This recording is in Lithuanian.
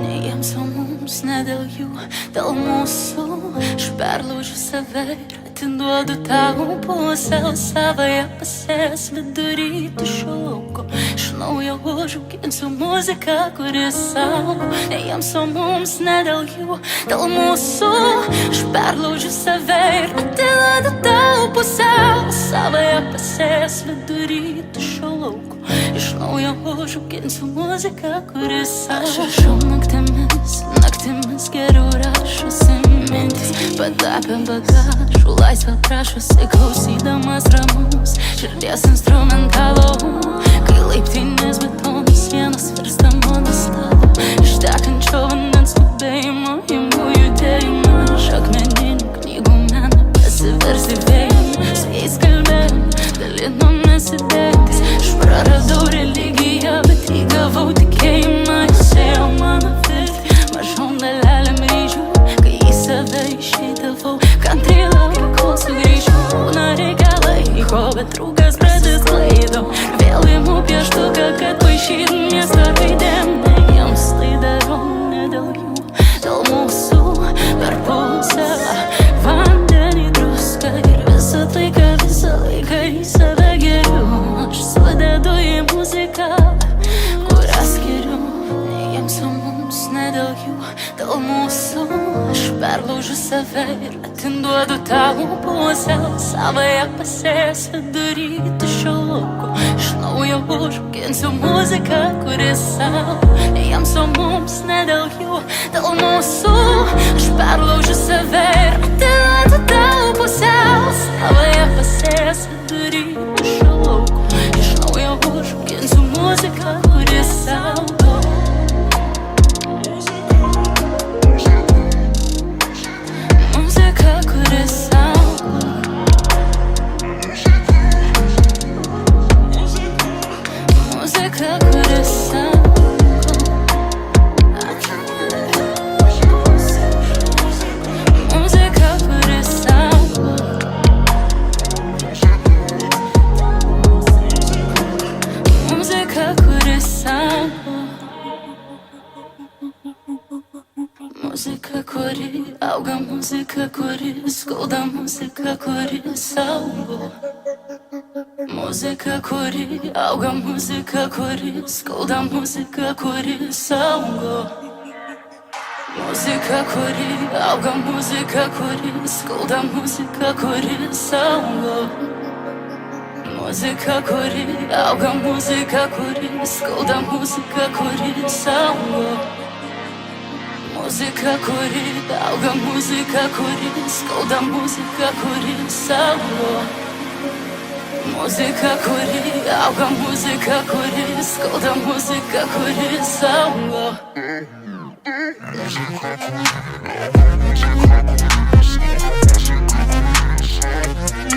nei jiems, o mums, ne dėl jų, dėl mūsų. Aš perlaužiu save ir atiduodu tau pusiau savąją pasės vidury tuščio lauko. Iš naujo užauginsiu muziką, kuris saugo, nei jiems, o mums, ne dėl jų, dėl mūsų. Aš perlaužiu save ir atiduodu tau pusiau savąją pasės vidury tuščio lauko. Iš naujo užauginsiu muziką, kuris saugo. Aš rašau naktimis geriau rašosi mintis, patapė bagažų, laisvę prašosi, klausydamas ramus širdies instrumentalo. Kai laiptinės betonas sienos virsta mano stalu, ištekančio vandens skubėjimo imu judėjimą. Iš akmeninių knygų meną pasiversi vėjimą, su jais kalbėjom, dalinomės idėjomis. Aš praradau religiją, bet įgavau tikėjimą. Jis ėjo mano viltį, mažom dalelėm ryžių, kai į save išeidavau, kantriai laukiu, kol sugrįšiu. Būna reikalai, bet draugas prasisklaido. Vėl imu pieštuką, kad paišytum miestą raidėm. Ne jiems tai darau, ne dėl jų, dėl mūsų. Per pusę vandenį, druską ir visą laiką į save geriu. Aš sudedu į muziką, kurią skiriu. Ne jiems, o mums, ne dėl jų, dėl mūsų. Aš perlaužiu save ir atiduodu tau pusiau savąją pasės vidury tuščio lauko. Iš naujo užauginsiu muziką, kuris saugo, ne jiems, o mums, ne dėl jų, dėl mūsų. Aš perlaužiu save ir atiduodu tau pusiau savąją pasės vidury tuščio lauko. Iš naujo užauginsiu muziką, kuris saugo. Muzika, kuris saugo. Muzika, kuris saugo. Muzika, kuris saugo. Muzika, kuris saugo. Muzika, kuri auga, muzika, kuri skauda, muzika, kuri saugo. Muzika, kuri auga, muzika, kuri skauda, muzika, kuri saugo. Muzika, kuri auga, muzika, kuri skauda, muzika, kuri saugo. Muzika, kuri auga, muzika, kuri skauda, muzika, kuri saugo. Muzika, kuri auga, muzika, kuri skauda, muzika, kuri saugo. Muzika, kuri auga, muzika, kuri skauda, muzika, kuri saugo. Muzika, kuri auga, muzika, kuri skauda, muzika, kuri saugo.